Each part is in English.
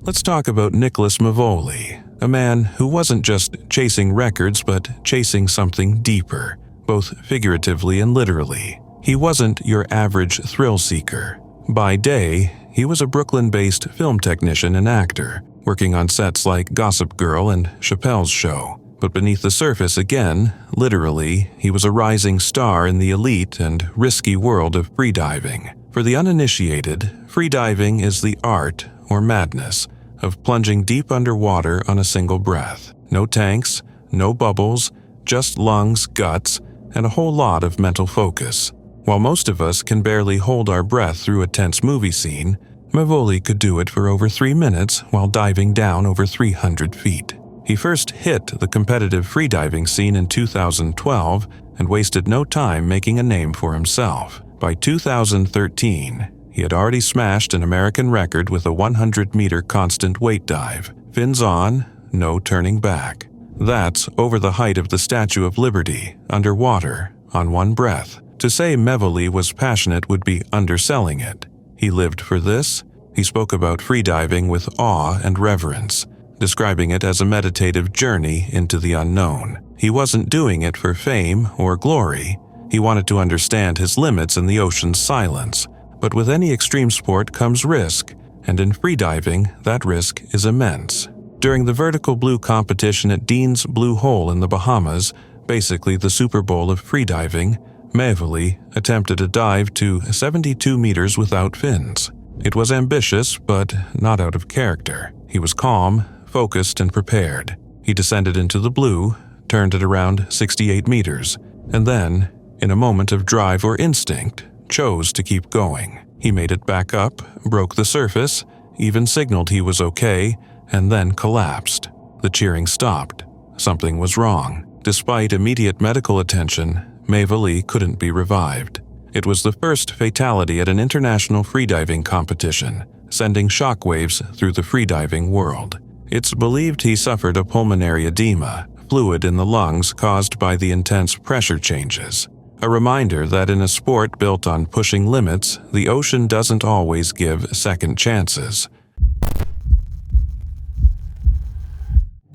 Let's talk about Nicholas Mavoli, a man who wasn't just chasing records but chasing something deeper, both figuratively and literally. He wasn't your average thrill seeker. By day, he was a Brooklyn-based film technician and actor, working on sets like Gossip Girl and Chappelle's Show. But beneath the surface again, literally, he was a rising star in the elite and risky world of freediving. For the uninitiated, freediving is the art, or madness, of plunging deep underwater on a single breath. No tanks, no bubbles, just lungs, guts, and a whole lot of mental focus. While most of us can barely hold our breath through a tense movie scene, Mavoli could do it for over 3 minutes while diving down over 300 feet. He first hit the competitive freediving scene in 2012 and wasted no time making a name for himself. By 2013, he had already smashed an American record with a 100-meter constant weight dive. Fins on, no turning back. That's over the height of the Statue of Liberty, underwater, on one breath. To say Mavoli was passionate would be underselling it. He lived for this. He spoke about freediving with awe and reverence, describing it as a meditative journey into the unknown. He wasn't doing it for fame or glory. He wanted to understand his limits in the ocean's silence. But with any extreme sport comes risk, and in freediving, that risk is immense. During the vertical blue competition at Dean's Blue Hole in the Bahamas, basically the Super Bowl of freediving, Mavoli attempted a dive to 72 meters without fins. It was ambitious, but not out of character. He was calm, focused, and prepared. He descended into the blue, turned at around 68 meters, and then, in a moment of drive or instinct, chose to keep going. He made it back up, broke the surface, even signaled he was okay, and then collapsed. The cheering stopped. Something was wrong. Despite immediate medical attention, Mavoli couldn't be revived. It was the first fatality at an international freediving competition, sending shockwaves through the freediving world. It's believed he suffered a pulmonary edema, fluid in the lungs caused by the intense pressure changes. A reminder that in a sport built on pushing limits, the ocean doesn't always give second chances.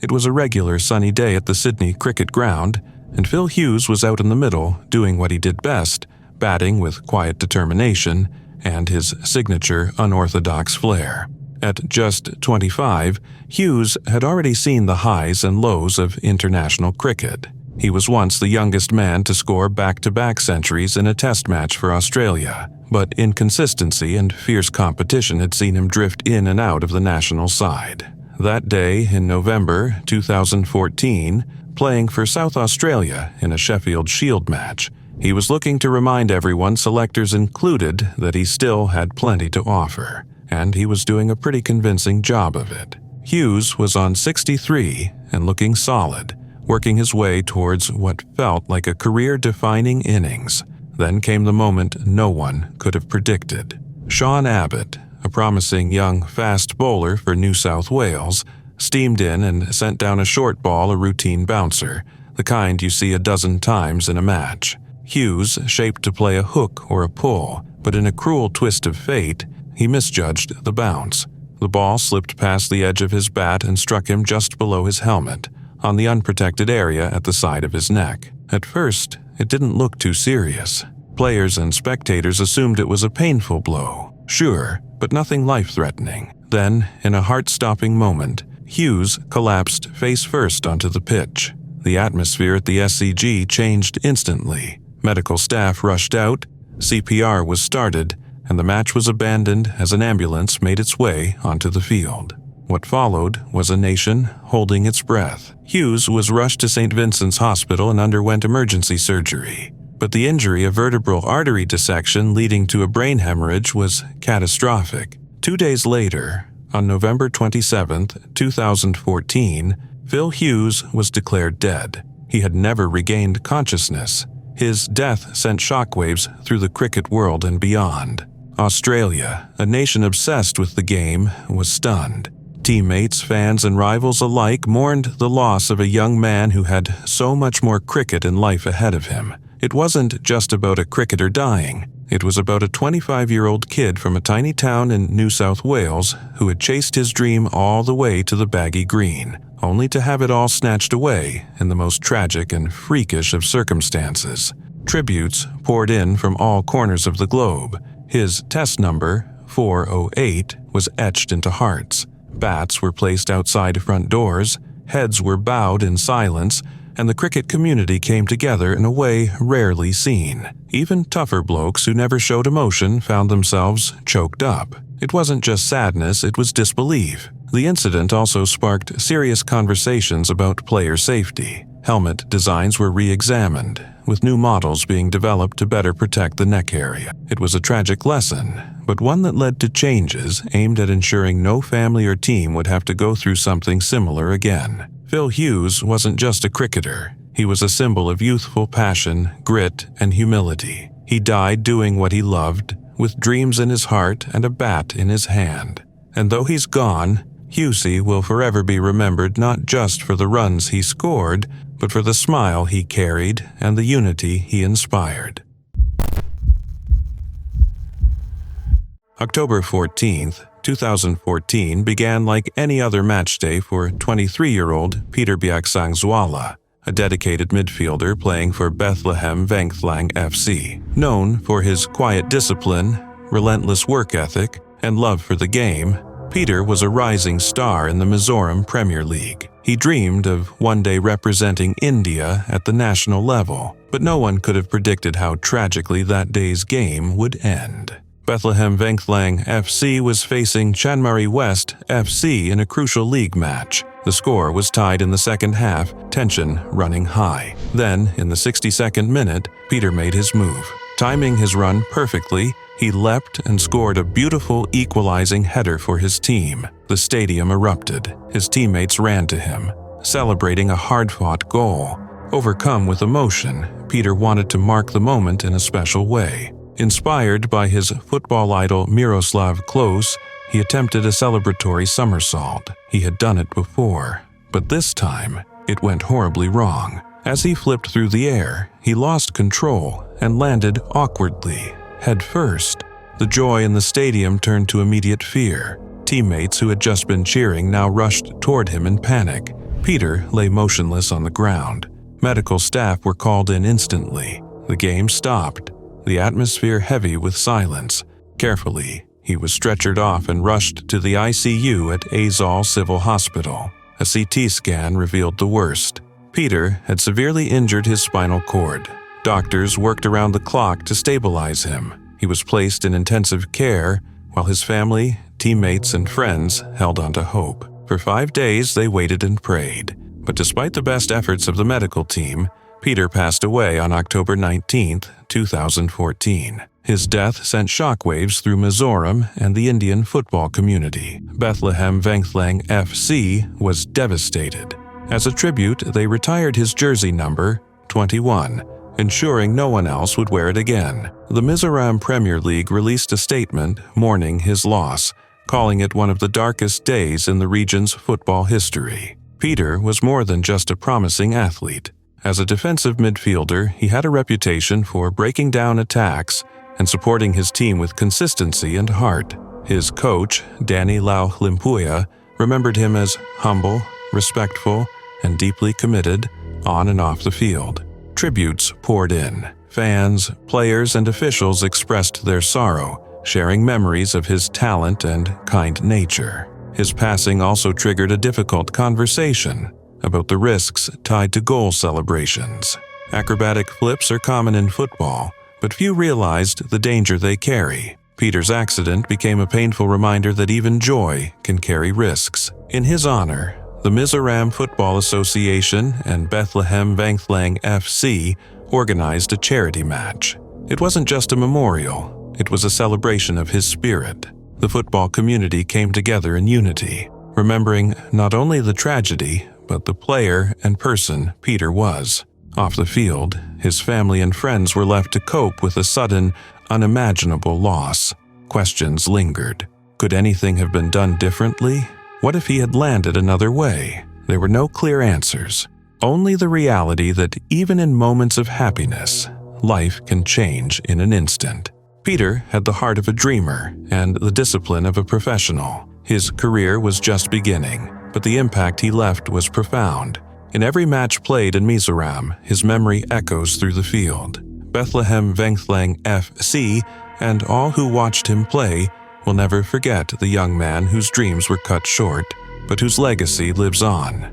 It was a regular sunny day at the Sydney Cricket Ground, and Phil Hughes was out in the middle doing what he did best, batting with quiet determination and his signature unorthodox flair. At just 25, Hughes had already seen the highs and lows of international cricket. He was once the youngest man to score back-to-back centuries in a test match for Australia, but inconsistency and fierce competition had seen him drift in and out of the national side. That day in November 2014, playing for South Australia in a Sheffield Shield match, he was looking to remind everyone, selectors included, that he still had plenty to offer, and he was doing a pretty convincing job of it. Hughes was on 63 and looking solid, working his way towards what felt like a career-defining innings. Then came the moment no one could have predicted. Sean Abbott, a promising young fast bowler for New South Wales, steamed in and sent down a short ball, a routine bouncer, the kind you see a dozen times in a match. Hughes shaped to play a hook or a pull, but in a cruel twist of fate, he misjudged the bounce. The ball slipped past the edge of his bat and struck him just below his helmet, on the unprotected area at the side of his neck. At first, it didn't look too serious. Players and spectators assumed it was a painful blow, sure, but nothing life-threatening. Then, in a heart-stopping moment, Hughes collapsed face-first onto the pitch. The atmosphere at the SCG changed instantly. Medical staff rushed out, CPR was started, and the match was abandoned as an ambulance made its way onto the field. What followed was a nation holding its breath. Hughes was rushed to St. Vincent's Hospital and underwent emergency surgery. But the injury, a vertebral artery dissection leading to a brain hemorrhage, was catastrophic. 2 days later, on November 27, 2014, Phil Hughes was declared dead. He had never regained consciousness. His death sent shockwaves through the cricket world and beyond. Australia, a nation obsessed with the game, was stunned. Teammates, fans, and rivals alike mourned the loss of a young man who had so much more cricket and life ahead of him. It wasn't just about a cricketer dying. It was about a 25-year-old kid from a tiny town in New South Wales who had chased his dream all the way to the baggy green, only to have it all snatched away in the most tragic and freakish of circumstances. Tributes poured in from all corners of the globe. His test number, 408, was etched into hearts. Bats were placed outside front doors, heads were bowed in silence, and the cricket community came together in a way rarely seen. Even tougher blokes who never showed emotion found themselves choked up. It wasn't just sadness, it was disbelief. The incident also sparked serious conversations about player safety. Helmet designs were re-examined, with new models being developed to better protect the neck area. It was a tragic lesson, but one that led to changes aimed at ensuring no family or team would have to go through something similar again. Phil Hughes wasn't just a cricketer. He was a symbol of youthful passion, grit, and humility. He died doing what he loved, with dreams in his heart and a bat in his hand. And though he's gone, Hughesy will forever be remembered not just for the runs he scored, but for the smile he carried and the unity he inspired. October 14th, 2014 began like any other match day for 23-year-old Peter Zala, a dedicated midfielder playing for Bethlehem Venklang FC. Known for his quiet discipline, relentless work ethic, and love for the game, Peter was a rising star in the Mizoram Premier League. He dreamed of one day representing India at the national level, but no one could have predicted how tragically that day's game would end. Bethlehem Venklang FC was facing Chanmari West FC in a crucial league match. The score was tied in the second half, tension running high. Then, in the 62nd minute, Peter made his move. Timing his run perfectly, he leapt and scored a beautiful equalizing header for his team. The stadium erupted. His teammates ran to him, celebrating a hard-fought goal. Overcome with emotion, Peter wanted to mark the moment in a special way. Inspired by his football idol Miroslav Klose, he attempted a celebratory somersault. He had done it before, but this time it went horribly wrong. As he flipped through the air, he lost control and landed awkwardly, head first. The joy in the stadium turned to immediate fear. Teammates who had just been cheering now rushed toward him in panic. Peter lay motionless on the ground. Medical staff were called in instantly. The game stopped, the atmosphere heavy with silence. Carefully, he was stretchered off and rushed to the ICU at Azal Civil Hospital. A CT scan revealed the worst. Peter had severely injured his spinal cord. Doctors worked around the clock to stabilize him. He was placed in intensive care, while his family, teammates, and friends held on to hope. For 5 days, they waited and prayed. But despite the best efforts of the medical team, Peter passed away on October 19, 2014. His death sent shockwaves through Mizoram and the Indian football community. Bethlehem Venklang FC was devastated. As a tribute, they retired his jersey number, 21, ensuring no one else would wear it again. The Mizoram Premier League released a statement mourning his loss, calling it one of the darkest days in the region's football history. Peter was more than just a promising athlete. As a defensive midfielder, he had a reputation for breaking down attacks and supporting his team with consistency and heart. His coach, Danny Lau Limpuya, remembered him as humble, respectful, and deeply committed on and off the field. Tributes poured in. Fans, players, and officials expressed their sorrow, sharing memories of his talent and kind nature. His passing also triggered a difficult conversation about the risks tied to goal celebrations. Acrobatic flips are common in football, but few realized the danger they carry. Peter's accident became a painful reminder that even joy can carry risks. In his honor, the Mizoram Football Association and Bethlehem Venklang FC organized a charity match. It wasn't just a memorial, it was a celebration of his spirit. The football community came together in unity, remembering not only the tragedy, but the player and person Peter was. Off the field, his family and friends were left to cope with a sudden, unimaginable loss. Questions lingered. Could anything have been done differently? What if he had landed another way? There were no clear answers. Only the reality that even in moments of happiness, life can change in an instant. Peter had the heart of a dreamer and the discipline of a professional. His career was just beginning, but the impact he left was profound. In every match played in Mizoram, his memory echoes through the field. Bethlehem Vengthlang FC and all who watched him play will never forget the young man whose dreams were cut short, but whose legacy lives on.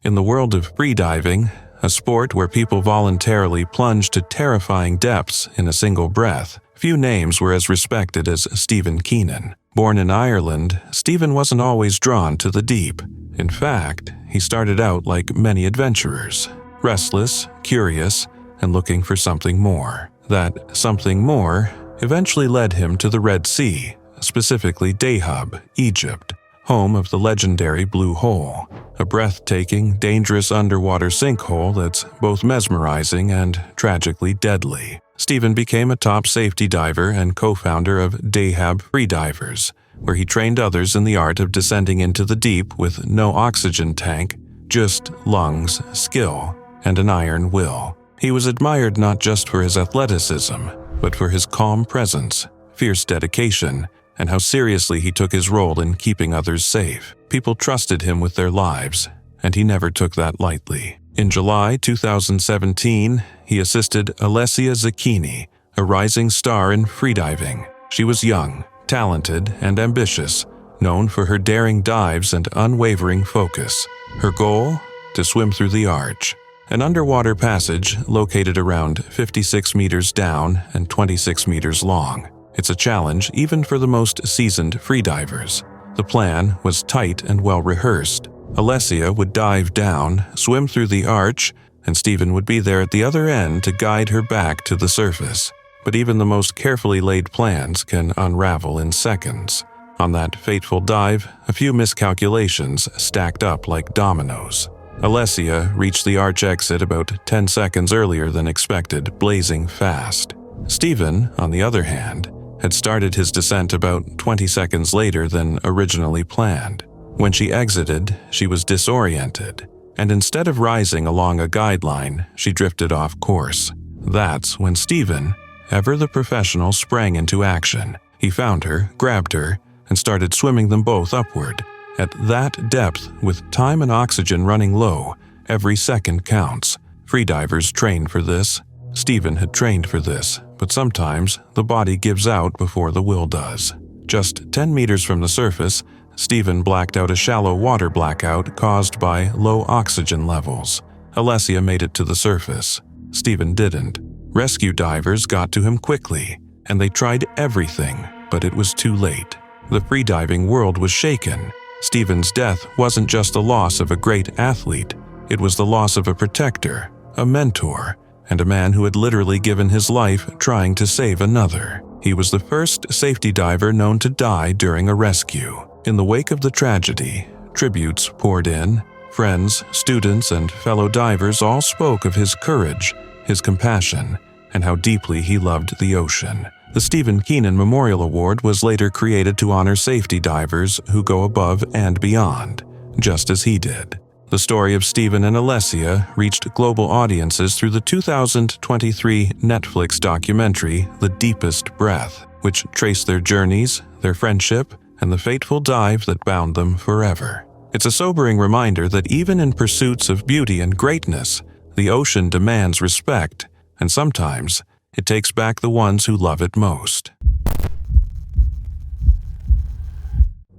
In the world of freediving, a sport where people voluntarily plunge to terrifying depths in a single breath, few names were as respected as Stephen Keenan. Born in Ireland, Stephen wasn't always drawn to the deep. In fact, he started out like many adventurers, restless, curious, and looking for something more. That something more eventually led him to the Red Sea, specifically Dahab, Egypt, home of the legendary Blue Hole, a breathtaking, dangerous underwater sinkhole that's both mesmerizing and tragically deadly. Stephen became a top safety diver and co-founder of Dahab Freedivers, where he trained others in the art of descending into the deep with no oxygen tank, just lungs, skill, and an iron will. He was admired not just for his athleticism, but for his calm presence, fierce dedication, and how seriously he took his role in keeping others safe. People trusted him with their lives, and he never took that lightly. In July 2017, he assisted Alessia Zecchini, a rising star in freediving. She was young, talented, and ambitious, known for her daring dives and unwavering focus. Her goal? To swim through the Arch, an underwater passage located around 56 meters down and 26 meters long. It's a challenge even for the most seasoned freedivers. The plan was tight and well-rehearsed. Alessia would dive down, swim through the arch, and Stephen would be there at the other end to guide her back to the surface. But even the most carefully laid plans can unravel in seconds. On that fateful dive, a few miscalculations stacked up like dominoes. Alessia reached the arch exit about 10 seconds earlier than expected, blazing fast. Stephen, on the other hand, had started his descent about 20 seconds later than originally planned. When she exited, she was disoriented, and instead of rising along a guideline, she drifted off course. That's when Stephen, ever the professional, sprang into action. He found her, grabbed her, and started swimming them both upward. At that depth, with time and oxygen running low, every second counts. Freedivers train for this. Stephen had trained for this, but sometimes the body gives out before the will does. Just 10 meters from the surface, Stephen blacked out a shallow water blackout caused by low oxygen levels. Alessia made it to the surface. Stephen didn't. Rescue divers got to him quickly, and they tried everything, but it was too late. The freediving world was shaken. Stephen's death wasn't just the loss of a great athlete, it was the loss of a protector, a mentor, and a man who had literally given his life trying to save another. He was the first safety diver known to die during a rescue. In the wake of the tragedy, tributes poured in. Friends, students, and fellow divers all spoke of his courage, his compassion, and how deeply he loved the ocean. The Stephen Keenan Memorial Award was later created to honor safety divers who go above and beyond, just as he did. The story of Stephen and Alessia reached global audiences through the 2023 Netflix documentary The Deepest Breath, which traced their journeys, their friendship, and the fateful dive that bound them forever. It's a sobering reminder that even in pursuits of beauty and greatness, the ocean demands respect, and sometimes it takes back the ones who love it most.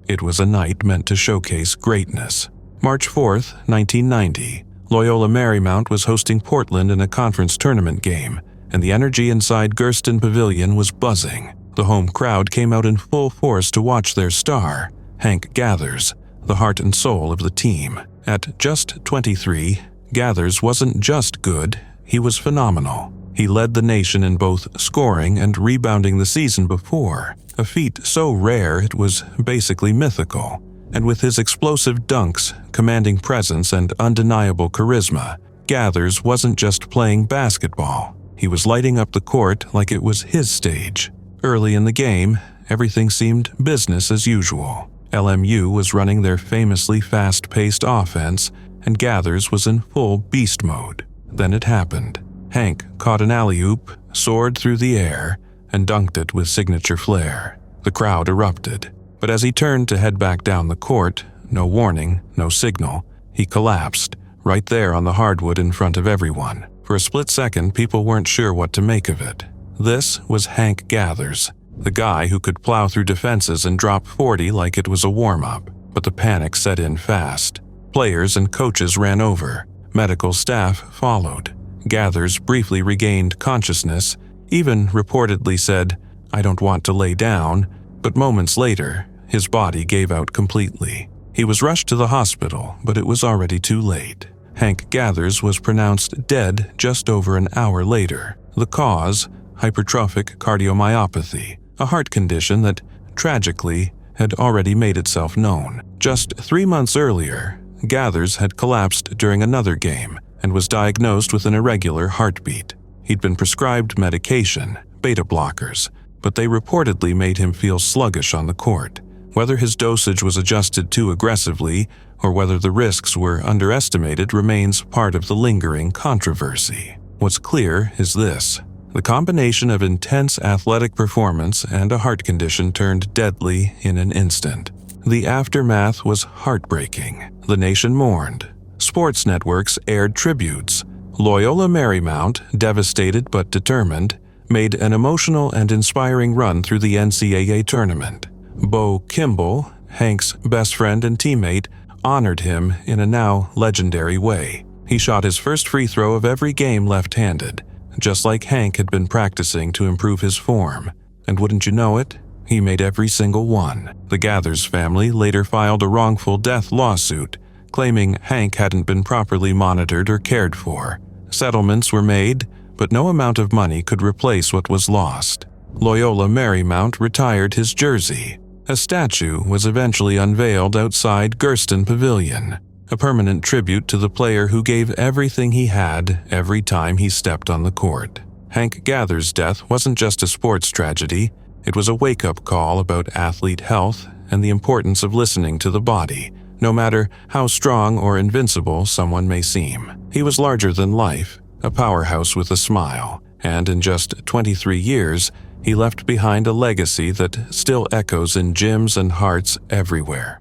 It was a night meant to showcase greatness. March 4th, 1990, Loyola Marymount was hosting Portland in a conference tournament game, and the energy inside Gersten Pavilion was buzzing. The home crowd came out in full force to watch their star, Hank Gathers, the heart and soul of the team. At just 23, Gathers wasn't just good, he was phenomenal. He led the nation in both scoring and rebounding the season before, a feat so rare it was basically mythical. And with his explosive dunks, commanding presence, and undeniable charisma, Gathers wasn't just playing basketball. He was lighting up the court like it was his stage. Early in the game, everything seemed business as usual. LMU was running their famously fast-paced offense, and Gathers was in full beast mode. Then it happened. Hank caught an alley-oop, soared through the air, and dunked it with signature flair. The crowd erupted, but as he turned to head back down the court, no warning, no signal, he collapsed, right there on the hardwood in front of everyone. For a split second, people weren't sure what to make of it. This was Hank Gathers, the guy who could plow through defenses and drop 40 like it was a warm-up. But the panic set in fast. Players and coaches ran over. Medical staff followed. Gathers briefly regained consciousness, even reportedly said, "I don't want to lay down," but moments later, his body gave out completely. He was rushed to the hospital, but it was already too late. Hank Gathers was pronounced dead just over an hour later. The cause, hypertrophic cardiomyopathy, a heart condition that, tragically, had already made itself known. Just 3 months earlier, Gathers had collapsed during another game and was diagnosed with an irregular heartbeat. He'd been prescribed medication, beta blockers, but they reportedly made him feel sluggish on the court. Whether his dosage was adjusted too aggressively or whether the risks were underestimated remains part of the lingering controversy. What's clear is this: the combination of intense athletic performance and a heart condition turned deadly in an instant. The aftermath was heartbreaking. The nation mourned. Sports networks aired tributes. Loyola Marymount, devastated but determined, made an emotional and inspiring run through the NCAA tournament. Bo Kimball, Hank's best friend and teammate, honored him in a now legendary way. He shot his first free throw of every game left-handed, just like Hank had been practicing to improve his form. And wouldn't you know it, he made every single one. The Gathers family later filed a wrongful death lawsuit, claiming Hank hadn't been properly monitored or cared for. Settlements were made, but no amount of money could replace what was lost. Loyola Marymount retired his jersey. A statue was eventually unveiled outside Gersten Pavilion, a permanent tribute to the player who gave everything he had every time he stepped on the court. Hank Gathers' death wasn't just a sports tragedy, it was a wake-up call about athlete health and the importance of listening to the body, no matter how strong or invincible someone may seem. He was larger than life, a powerhouse with a smile, and in just 23 years, he left behind a legacy that still echoes in gyms and hearts everywhere.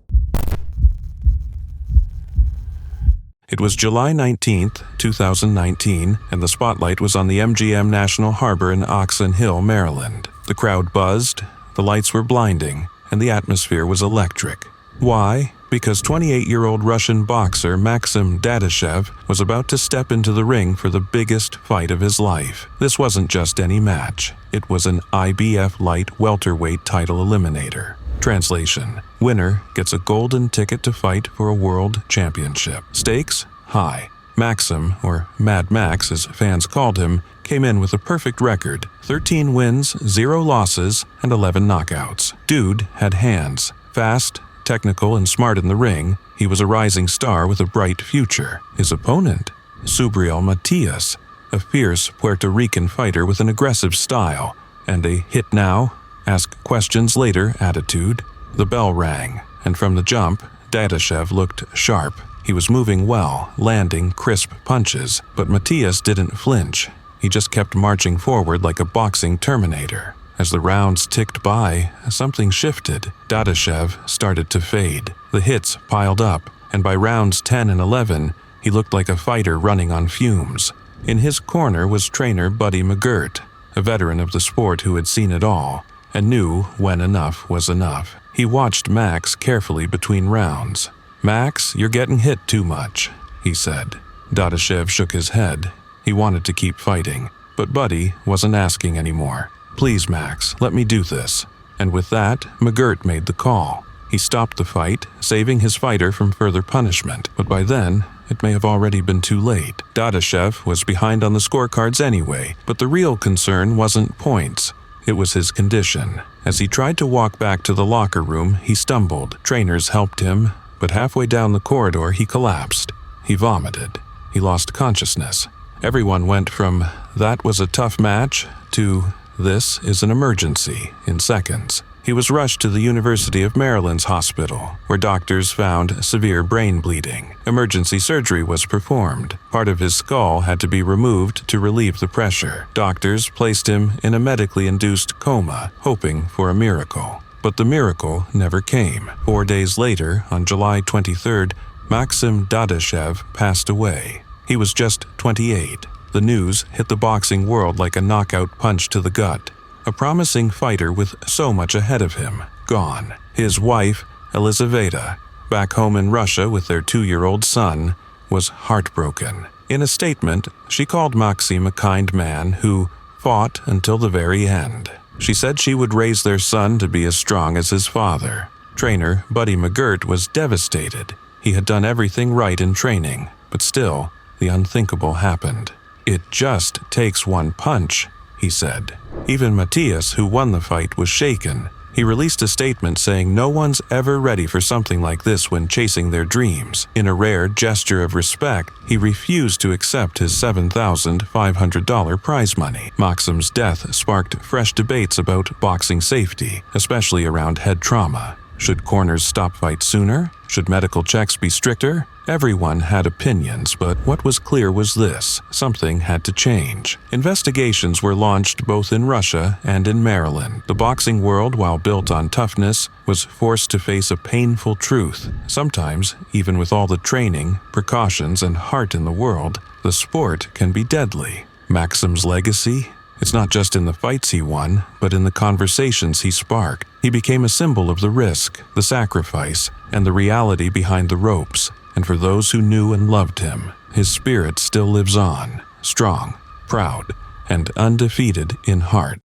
It was July 19, 2019, and the spotlight was on the MGM National Harbor in Oxon Hill, Maryland. The crowd buzzed, the lights were blinding, and the atmosphere was electric. Why? Because 28-year-old Russian boxer Maxim Datashev was about to step into the ring for the biggest fight of his life. This wasn't just any match. It was an IBF light welterweight title eliminator. Translation: winner gets a golden ticket to fight for a world championship. Stakes? High. Maxim, or Mad Max as fans called him, came in with a perfect record: 13 wins, 0 losses, and 11 knockouts. Dude had hands. Fast, technical, and smart in the ring, he was a rising star with a bright future. His opponent? Subriel Matias, a fierce Puerto Rican fighter with an aggressive style and a hit now, ask questions later attitude. The bell rang, and from the jump, Datashev looked sharp. He was moving well, landing crisp punches, but Matias didn't flinch. He just kept marching forward like a boxing Terminator. As the rounds ticked by, something shifted. Datashev started to fade. The hits piled up, and by rounds 10 and 11, he looked like a fighter running on fumes. In his corner was trainer Buddy McGirt, a veteran of the sport who had seen it all, and knew when enough was enough. He watched Max carefully between rounds. "Max, you're getting hit too much," he said. Datashev shook his head. He wanted to keep fighting, but Buddy wasn't asking anymore. "Please, Max, let me do this." And with that, McGirt made the call. He stopped the fight, saving his fighter from further punishment, but by then, it may have already been too late. Datashev was behind on the scorecards anyway, but the real concern wasn't points. It was his condition. As he tried to walk back to the locker room, he stumbled. Trainers helped him, but halfway down the corridor, he collapsed. He vomited. He lost consciousness. Everyone went from, "That was a tough match," to, "This is an emergency," in seconds. He was rushed to the University of Maryland's hospital, where doctors found severe brain bleeding. Emergency surgery was performed. Part of his skull had to be removed to relieve the pressure. Doctors placed him in a medically induced coma, hoping for a miracle. But the miracle never came. 4 days later, on July 23rd, Maxim Datashev passed away. He was just 28. The news hit the boxing world like a knockout punch to the gut. A promising fighter with so much ahead of him, gone. His wife, Elizaveta, back home in Russia with their 2-year-old son, was heartbroken. In a statement, she called Maxim a kind man who fought until the very end. She said she would raise their son to be as strong as his father. Trainer Buddy McGirt was devastated. He had done everything right in training, but still, the unthinkable happened. "It just takes one punch," he said. Even Matthias, who won the fight, was shaken. He released a statement saying no one's ever ready for something like this when chasing their dreams. In a rare gesture of respect, he refused to accept his $7,500 prize money. Maxim's death sparked fresh debates about boxing safety, especially around head trauma. Should corners stop fights sooner? Should medical checks be stricter? Everyone had opinions, but what was clear was this: something had to change. Investigations were launched both in Russia and in Maryland. The boxing world, while built on toughness, was forced to face a painful truth. Sometimes, even with all the training, precautions, and heart in the world, the sport can be deadly. Maxim's legacy? It's not just in the fights he won, but in the conversations he sparked. He became a symbol of the risk, the sacrifice, and the reality behind the ropes. And for those who knew and loved him, his spirit still lives on, strong, proud, and undefeated in heart.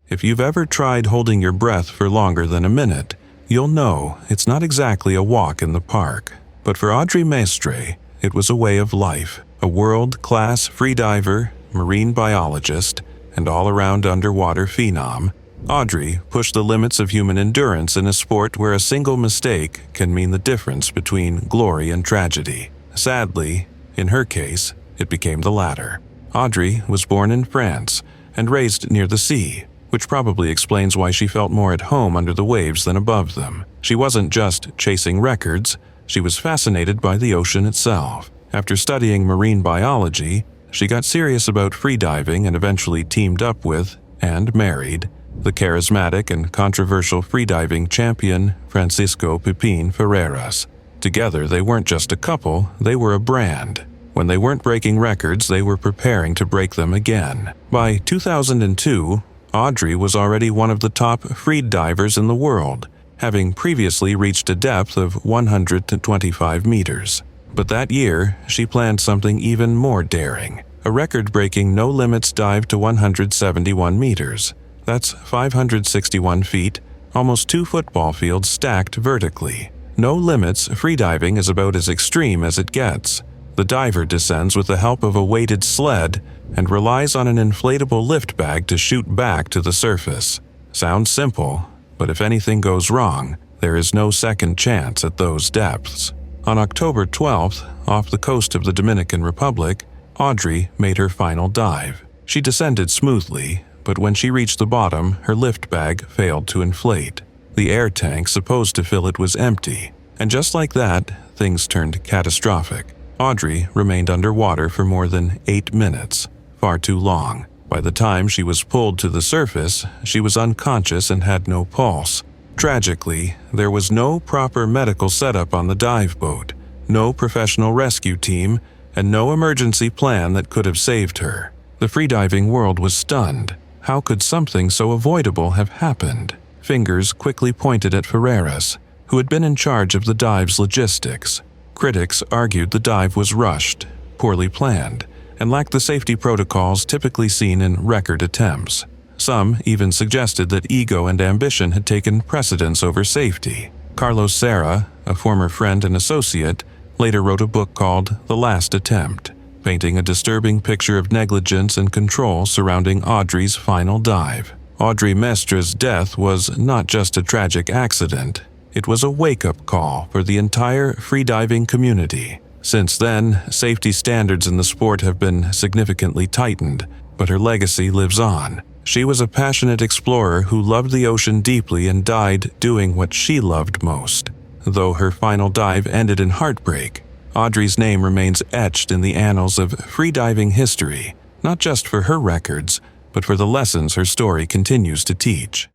If you've ever tried holding your breath for longer than a minute, you'll know it's not exactly a walk in the park. But for Audrey Maestre, it was a way of life. A world-class freediver, marine biologist, and all-around underwater phenom, Audrey pushed the limits of human endurance in a sport where a single mistake can mean the difference between glory and tragedy. Sadly, in her case, it became the latter. Audrey was born in France and raised near the sea, which probably explains why she felt more at home under the waves than above them. She wasn't just chasing records, she was fascinated by the ocean itself. After studying marine biology, she got serious about freediving and eventually teamed up with, and married, the charismatic and controversial freediving champion Francisco Pepin Ferreiras. Together, they weren't just a couple, they were a brand. When they weren't breaking records, they were preparing to break them again. By 2002, Audrey was already one of the top freed divers in the world, having previously reached a depth of 125 meters. But that year, she planned something even more daring. A record-breaking no-limits dive to 171 meters. That's 561 feet, almost 2 football fields stacked vertically. No limits freediving is about as extreme as it gets. The diver descends with the help of a weighted sled and relies on an inflatable lift bag to shoot back to the surface. Sounds simple, but if anything goes wrong, there is no second chance at those depths. On October 12th, off the coast of the Dominican Republic, Audrey made her final dive. She descended smoothly, but when she reached the bottom, her lift bag failed to inflate. The air tank supposed to fill it was empty, and just like that, things turned catastrophic. Audrey remained underwater for more than 8 minutes, far too long. By the time she was pulled to the surface, she was unconscious and had no pulse. Tragically, there was no proper medical setup on the dive boat, no professional rescue team, and no emergency plan that could have saved her. The freediving world was stunned. How could something so avoidable have happened? Fingers quickly pointed at Ferreiras, who had been in charge of the dive's logistics. Critics argued the dive was rushed, poorly planned, and lacked the safety protocols typically seen in record attempts. Some even suggested that ego and ambition had taken precedence over safety. Carlos Serra, a former friend and associate, later wrote a book called The Last Attempt, painting a disturbing picture of negligence and control surrounding Audrey's final dive. Audrey Maestre's death was not just a tragic accident, it was a wake-up call for the entire freediving community. Since then, safety standards in the sport have been significantly tightened, but her legacy lives on. She was a passionate explorer who loved the ocean deeply and died doing what she loved most. Though her final dive ended in heartbreak, Audrey's name remains etched in the annals of freediving history, not just for her records, but for the lessons her story continues to teach.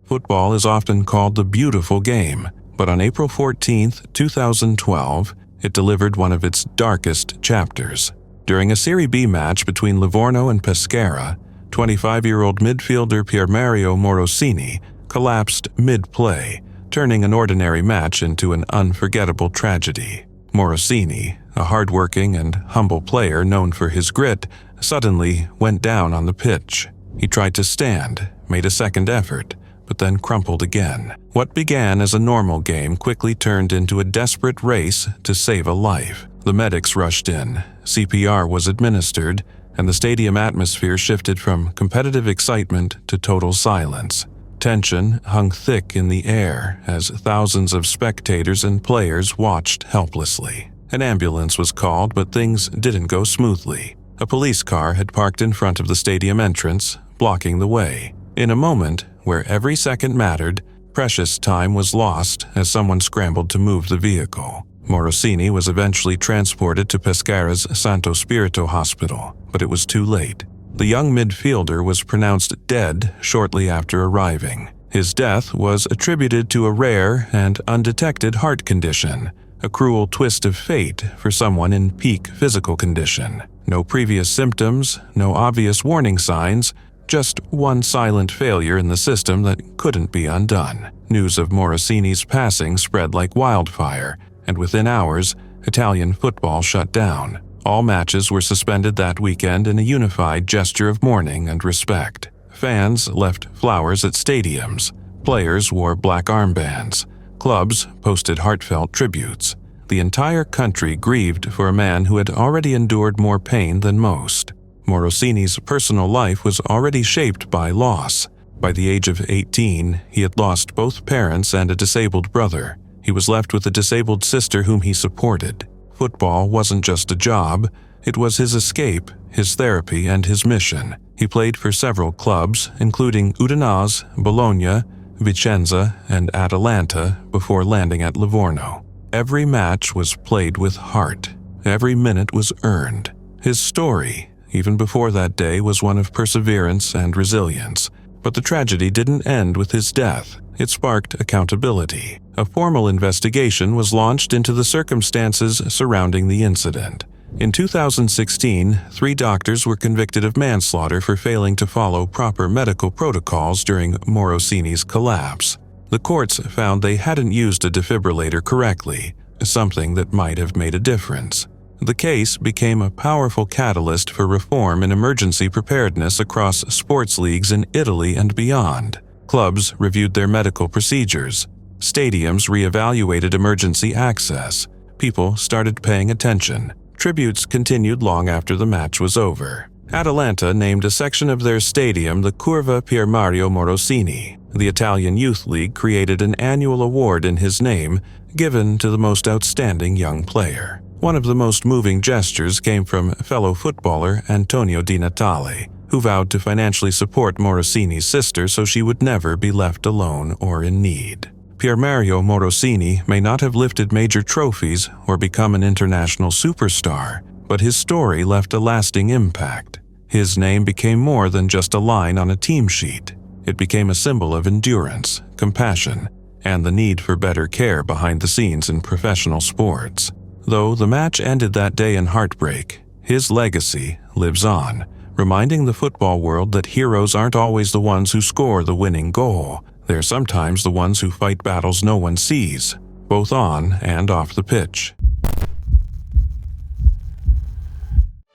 Football is often called the beautiful game, but on April 14, 2012, it delivered one of its darkest chapters. During a Serie B match between Livorno and Pescara, 25-year-old midfielder Pierre Morosini collapsed mid-play, turning an ordinary match into an unforgettable tragedy. Morosini, a hard-working and humble player known for his grit, suddenly went down on the pitch. He tried to stand, made a second effort, but then crumpled again. What began as a normal game quickly turned into a desperate race to save a life. The medics rushed in, CPR was administered, and the stadium atmosphere shifted from competitive excitement to total silence. Tension hung thick in the air as thousands of spectators and players watched helplessly. An ambulance was called, but things didn't go smoothly. A police car had parked in front of the stadium entrance, blocking the way. In a moment where every second mattered, precious time was lost as someone scrambled to move the vehicle. Morosini was eventually transported to Pescara's Santo Spirito Hospital, but it was too late. The young midfielder was pronounced dead shortly after arriving. His death was attributed to a rare and undetected heart condition, a cruel twist of fate for someone in peak physical condition. No previous symptoms, no obvious warning signs, just one silent failure in the system that couldn't be undone. News of Morosini's passing spread like wildfire, and within hours, Italian football shut down. All matches were suspended that weekend in a unified gesture of mourning and respect. Fans left flowers at stadiums. Players wore black armbands. Clubs posted heartfelt tributes. The entire country grieved for a man who had already endured more pain than most. Morosini's personal life was already shaped by loss. By the age of 18, he had lost both parents and a disabled brother. He was left with a disabled sister whom he supported. Football wasn't just a job, it was his escape, his therapy, and his mission. He played for several clubs, including Udinese, Bologna, Vicenza, and Atalanta, before landing at Livorno. Every match was played with heart. Every minute was earned. His story, even before that day, was one of perseverance and resilience. But the tragedy didn't end with his death. It sparked accountability. A formal investigation was launched into the circumstances surrounding the incident. In 2016, 3 doctors were convicted of manslaughter for failing to follow proper medical protocols during Morosini's collapse. The courts found they hadn't used a defibrillator correctly, something that might have made a difference. The case became a powerful catalyst for reform in emergency preparedness across sports leagues in Italy and beyond. Clubs reviewed their medical procedures. Stadiums reevaluated emergency access. People started paying attention. Tributes continued long after the match was over. Atalanta named a section of their stadium the Curva Pierre Morosini. The Italian Youth League created an annual award in his name, given to the most outstanding young player. One of the most moving gestures came from fellow footballer Antonio Di Natale, who vowed to financially support Morosini's sister so she would never be left alone or in need. Pierre Morosini may not have lifted major trophies or become an international superstar, but his story left a lasting impact. His name became more than just a line on a team sheet. It became a symbol of endurance, compassion, and the need for better care behind the scenes in professional sports. Though the match ended that day in heartbreak, his legacy lives on, reminding the football world that heroes aren't always the ones who score the winning goal. They're sometimes the ones who fight battles no one sees, both on and off the pitch.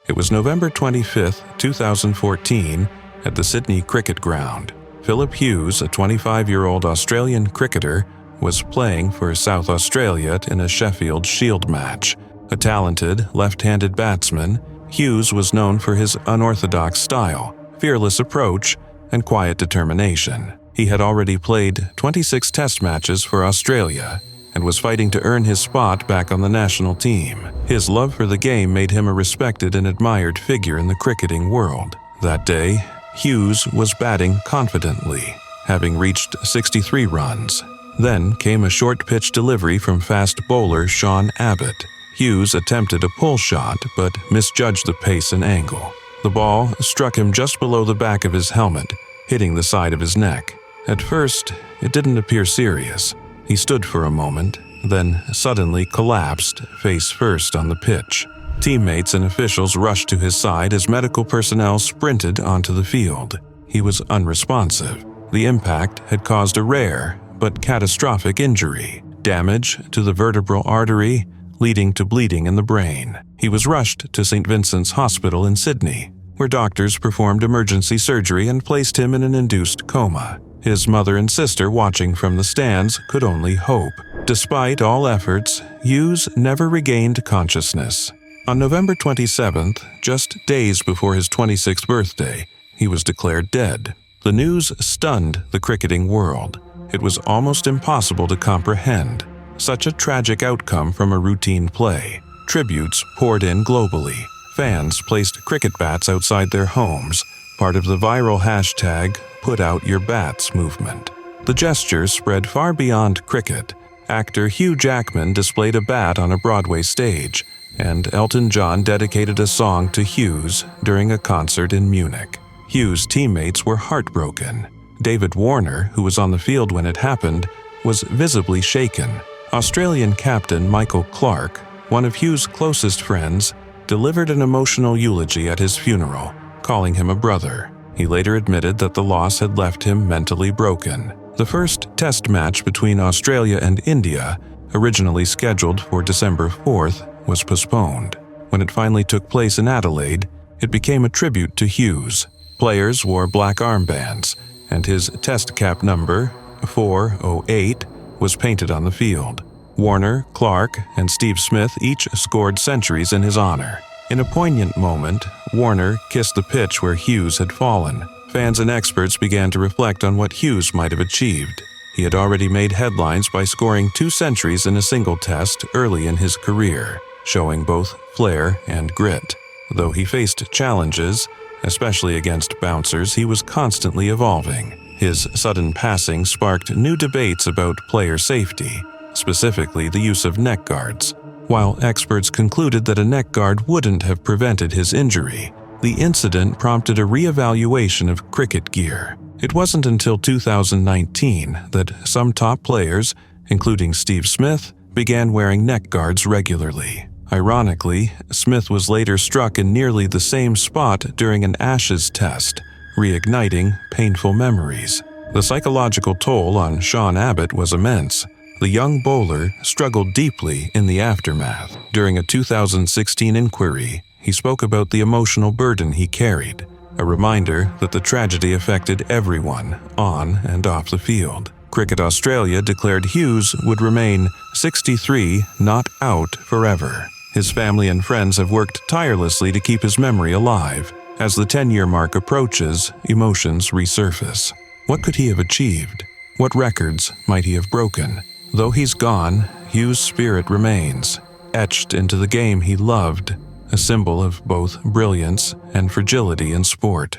It was November 25, 2014, at the Sydney Cricket Ground. Phillip Hughes, a 25-year-old Australian cricketer, was playing for South Australia in a Sheffield Shield match. A talented, left-handed batsman, Hughes was known for his unorthodox style, fearless approach, and quiet determination. He had already played 26 test matches for Australia, and was fighting to earn his spot back on the national team. His love for the game made him a respected and admired figure in the cricketing world. That day, Hughes was batting confidently, having reached 63 runs. Then came a short-pitch delivery from fast bowler Sean Abbott. Hughes attempted a pull shot but misjudged the pace and angle. The ball struck him just below the back of his helmet, hitting the side of his neck. At first, it didn't appear serious. He stood for a moment, then suddenly collapsed face first on the pitch. Teammates and officials rushed to his side as medical personnel sprinted onto the field. He was unresponsive. The impact had caused a rare but catastrophic injury, damage to the vertebral artery, leading to bleeding in the brain. He was rushed to St. Vincent's Hospital in Sydney, where doctors performed emergency surgery and placed him in an induced coma. His mother and sister, watching from the stands, could only hope. Despite all efforts, Hughes never regained consciousness. On November 27th, just days before his 26th birthday, he was declared dead. The news stunned the cricketing world. It was almost impossible to comprehend such a tragic outcome from a routine play. Tributes poured in globally. Fans placed cricket bats outside their homes, part of the viral hashtag #PutOutYourBats movement. The gesture spread far beyond cricket. Actor Hugh Jackman displayed a bat on a Broadway stage, and Elton John dedicated a song to Hughes during a concert in Munich. Hughes' teammates were heartbroken. David Warner, who was on the field when it happened, was visibly shaken. Australian captain Michael Clarke, one of Hughes' closest friends, delivered an emotional eulogy at his funeral, calling him a brother. He later admitted that the loss had left him mentally broken. The first test match between Australia and India, originally scheduled for December 4th, was postponed. When it finally took place in Adelaide, it became a tribute to Hughes. Players wore black armbands, and his test cap number, 408, was painted on the field. Warner, Clarke, and Steve Smith each scored centuries in his honor. In a poignant moment, Warner kissed the pitch where Hughes had fallen. Fans and experts began to reflect on what Hughes might have achieved. He had already made headlines by scoring 2 centuries in a single test early in his career, showing both flair and grit. Though he faced challenges, especially against bouncers, he was constantly evolving. His sudden passing sparked new debates about player safety, specifically the use of neck guards. While experts concluded that a neck guard wouldn't have prevented his injury, the incident prompted a re-evaluation of cricket gear. It wasn't until 2019 that some top players, including Steve Smith, began wearing neck guards regularly. Ironically, Smith was later struck in nearly the same spot during an Ashes test, reigniting painful memories. The psychological toll on Sean Abbott was immense. The young bowler struggled deeply in the aftermath. During a 2016 inquiry, he spoke about the emotional burden he carried, a reminder that the tragedy affected everyone on and off the field. Cricket Australia declared Hughes would remain 63, not out forever. His family and friends have worked tirelessly to keep his memory alive. As the 10-year mark approaches, emotions resurface. What could he have achieved? What records might he have broken? Though he's gone, Hughes' spirit remains, etched into the game he loved, a symbol of both brilliance and fragility in sport.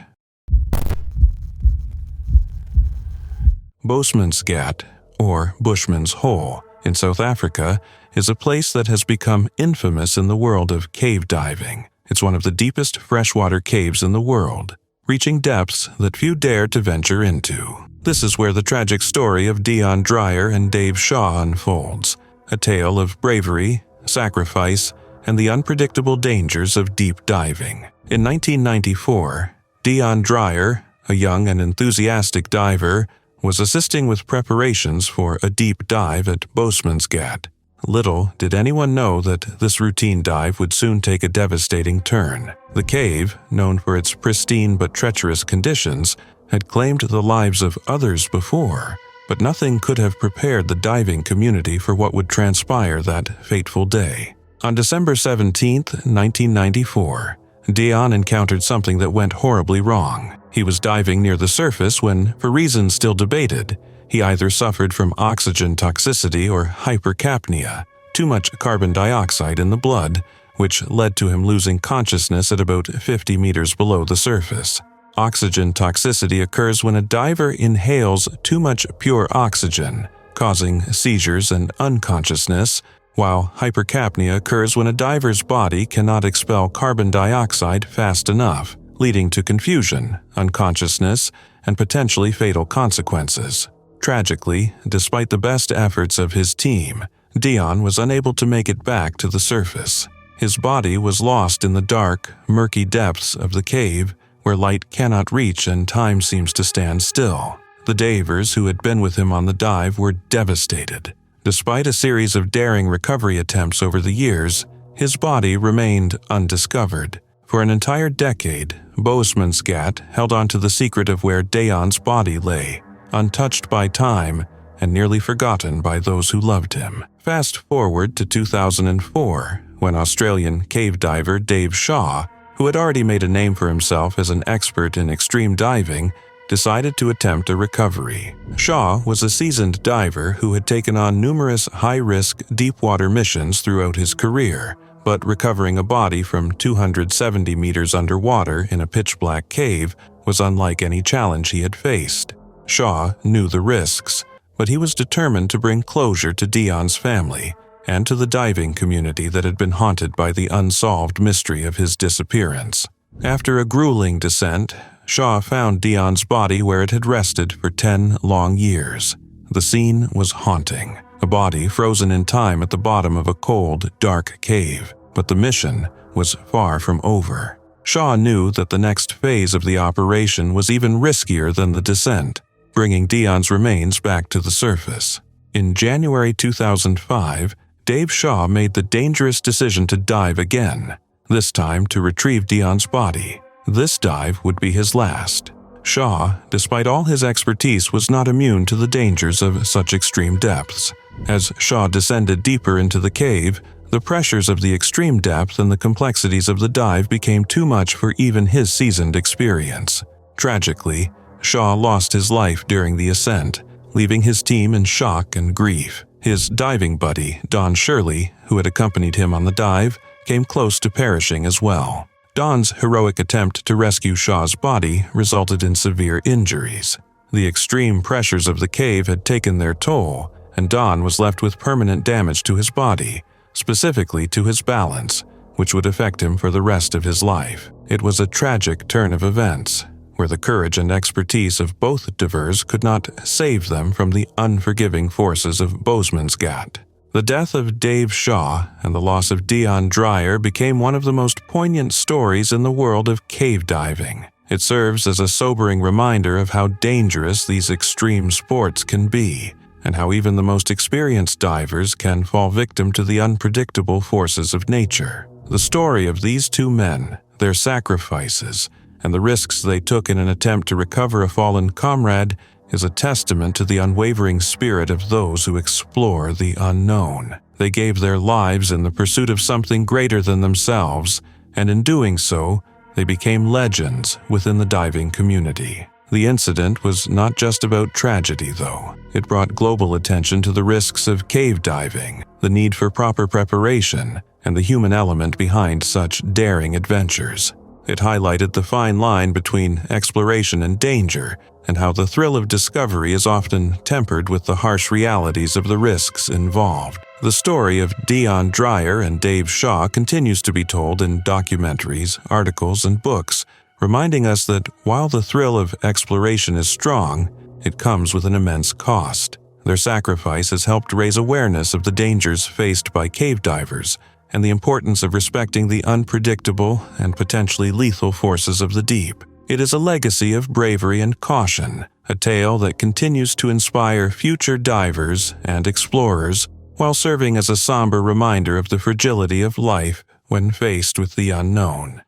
Bosmansgat, or Bushman's Hole, in South Africa, is a place that has become infamous in the world of cave diving. It's one of the deepest freshwater caves in the world, reaching depths that few dare to venture into. This is where the tragic story of Dion Drier and Dave Shaw unfolds, a tale of bravery, sacrifice, and the unpredictable dangers of deep diving. In 1994, Dion Drier, a young and enthusiastic diver, was assisting with preparations for a deep dive at Bosmansgat. Little did anyone know that this routine dive would soon take a devastating turn. The cave, known for its pristine but treacherous conditions, had claimed the lives of others before, but nothing could have prepared the diving community for what would transpire that fateful day. On December 17, 1994, Dion encountered something that went horribly wrong. He was diving near the surface when, for reasons still debated, He either suffered from oxygen toxicity or hypercapnia, too much carbon dioxide in the blood, which led to him losing consciousness at about 50 meters below the surface. Oxygen toxicity occurs when a diver inhales too much pure oxygen, causing seizures and unconsciousness, while hypercapnia occurs when a diver's body cannot expel carbon dioxide fast enough, leading to confusion, unconsciousness, and potentially fatal consequences. Tragically, despite the best efforts of his team, Dion was unable to make it back to the surface. His body was lost in the dark, murky depths of the cave, where light cannot reach and time seems to stand still. The divers who had been with him on the dive were devastated. Despite a series of daring recovery attempts over the years, his body remained undiscovered. For an entire decade, Boesmansgat held on to the secret of where Dion's body lay, untouched by time and nearly forgotten by those who loved him. Fast forward to 2004, when Australian cave diver Dave Shaw, who had already made a name for himself as an expert in extreme diving, decided to attempt a recovery. Shaw was a seasoned diver who had taken on numerous high-risk deep-water missions throughout his career, but recovering a body from 270 meters underwater in a pitch-black cave was unlike any challenge he had faced. Shaw knew the risks, but he was determined to bring closure to Dion's family and to the diving community that had been haunted by the unsolved mystery of his disappearance. After a grueling descent, Shaw found Dion's body where it had rested for 10 long years. The scene was haunting, a body frozen in time at the bottom of a cold, dark cave. But the mission was far from over. Shaw knew that the next phase of the operation was even riskier than the descent, bringing Dion's remains back to the surface. In January 2005, Dave Shaw made the dangerous decision to dive again, this time to retrieve Dion's body. This dive would be his last. Shaw, despite all his expertise, was not immune to the dangers of such extreme depths. As Shaw descended deeper into the cave, the pressures of the extreme depth and the complexities of the dive became too much for even his seasoned experience. Tragically, Shaw lost his life during the ascent, leaving his team in shock and grief. His diving buddy, Don Shirley, who had accompanied him on the dive, came close to perishing as well. Don's heroic attempt to rescue Shaw's body resulted in severe injuries. The extreme pressures of the cave had taken their toll, and Don was left with permanent damage to his body, specifically to his balance, which would affect him for the rest of his life. It was a tragic turn of events, where the courage and expertise of both divers could not save them from the unforgiving forces of Boesmansgat. The death of Dave Shaw and the loss of Dion Drier became one of the most poignant stories in the world of cave diving. It serves as a sobering reminder of how dangerous these extreme sports can be, and how even the most experienced divers can fall victim to the unpredictable forces of nature. The story of these two men, their sacrifices, and the risks they took in an attempt to recover a fallen comrade is a testament to the unwavering spirit of those who explore the unknown. They gave their lives in the pursuit of something greater than themselves, and in doing so, they became legends within the diving community. The incident was not just about tragedy, though. It brought global attention to the risks of cave diving, the need for proper preparation, and the human element behind such daring adventures. It highlighted the fine line between exploration and danger, and how the thrill of discovery is often tempered with the harsh realities of the risks involved. The story of Dion Drier and Dave Shaw continues to be told in documentaries, articles, and books, reminding us that while the thrill of exploration is strong, it comes with an immense cost. Their sacrifice has helped raise awareness of the dangers faced by cave divers and the importance of respecting the unpredictable and potentially lethal forces of the deep. It is a legacy of bravery and caution, a tale that continues to inspire future divers and explorers while serving as a somber reminder of the fragility of life when faced with the unknown.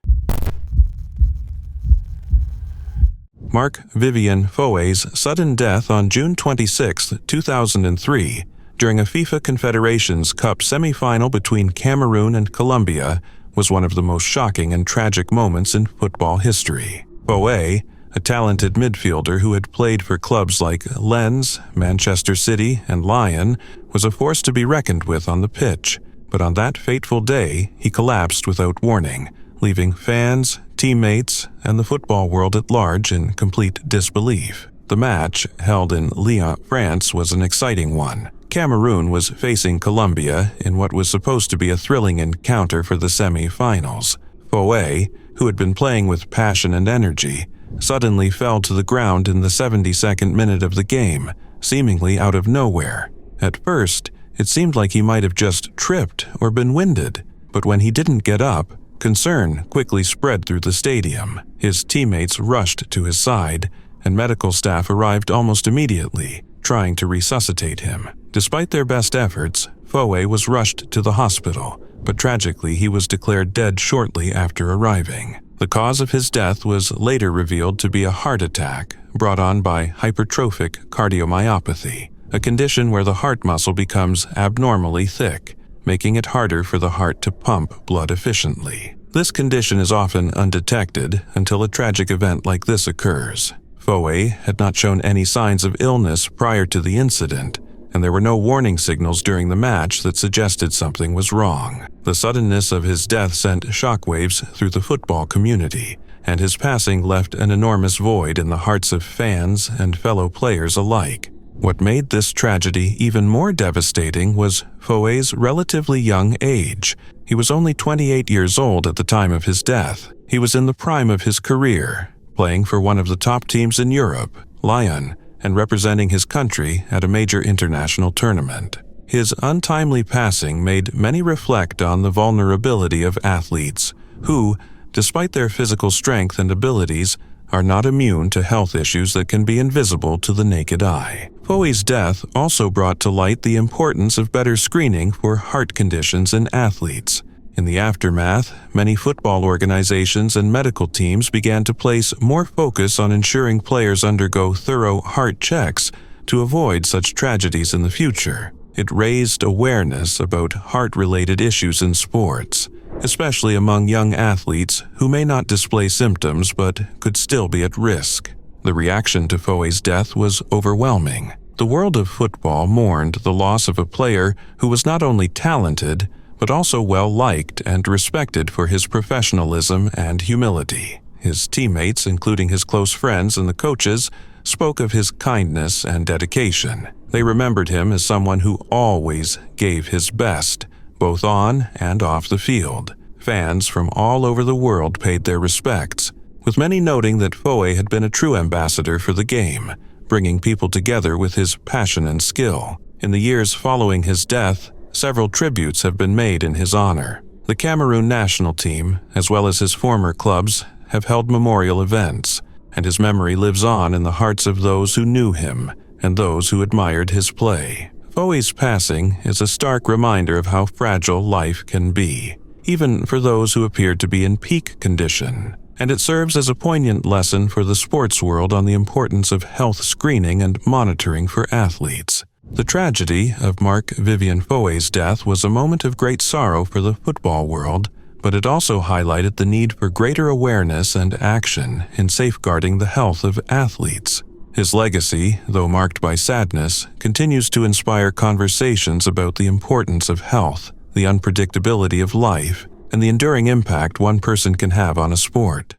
Mark Vivien Foe's sudden death on June 26, 2003, during a FIFA Confederations Cup semi-final between Cameroon and Colombia was one of the most shocking and tragic moments in football history. Foe, a a talented midfielder who had played for clubs like Lens, Manchester City, and Lyon, was a force to be reckoned with on the pitch. But on that fateful day, he collapsed without warning, leaving fans, teammates, and the football world at large in complete disbelief. The match, held in Lyon, France, was an exciting one. Cameroon was facing Colombia in what was supposed to be a thrilling encounter for the semi-finals. Foe, who had been playing with passion and energy, suddenly fell to the ground in the 72nd minute of the game, seemingly out of nowhere. At first, it seemed like he might have just tripped or been winded, but when he didn't get up, concern quickly spread through the stadium. His teammates rushed to his side, and medical staff arrived almost immediately, trying to resuscitate him. Despite their best efforts, Foe was rushed to the hospital, but tragically he was declared dead shortly after arriving. The cause of his death was later revealed to be a heart attack brought on by hypertrophic cardiomyopathy, a condition where the heart muscle becomes abnormally thick, making it harder for the heart to pump blood efficiently. This condition is often undetected until a tragic event like this occurs. Foe had not shown any signs of illness prior to the incident, and there were no warning signals during the match that suggested something was wrong. The suddenness of his death sent shockwaves through the football community, and his passing left an enormous void in the hearts of fans and fellow players alike. What made this tragedy even more devastating was Foe's relatively young age. He was only 28 years old at the time of his death. He was in the prime of his career, playing for one of the top teams in Europe, Lyon, and representing his country at a major international tournament. His untimely passing made many reflect on the vulnerability of athletes who, despite their physical strength and abilities, are not immune to health issues that can be invisible to the naked eye. Foe's death also brought to light the importance of better screening for heart conditions in athletes. In the aftermath, many football organizations and medical teams began to place more focus on ensuring players undergo thorough heart checks to avoid such tragedies in the future. It raised awareness about heart-related issues in sports, especially among young athletes who may not display symptoms but could still be at risk. The reaction to Foe's death was overwhelming. The world of football mourned the loss of a player who was not only talented, but also well-liked and respected for his professionalism and humility. His teammates, including his close friends and the coaches, spoke of his kindness and dedication. They remembered him as someone who always gave his best, both on and off the field. Fans from all over the world paid their respects, with many noting that Foe had been a true ambassador for the game, bringing people together with his passion and skill. In the years following his death, several tributes have been made in his honor. The Cameroon national team, as well as his former clubs, have held memorial events, and his memory lives on in the hearts of those who knew him and those who admired his play. Foe's passing is a stark reminder of how fragile life can be, even for those who appeared to be in peak condition, and it serves as a poignant lesson for the sports world on the importance of health screening and monitoring for athletes. The tragedy of Marc Vivien Foe's death was a moment of great sorrow for the football world, but it also highlighted the need for greater awareness and action in safeguarding the health of athletes. His legacy, though marked by sadness, continues to inspire conversations about the importance of health, the unpredictability of life, and the enduring impact one person can have on a sport.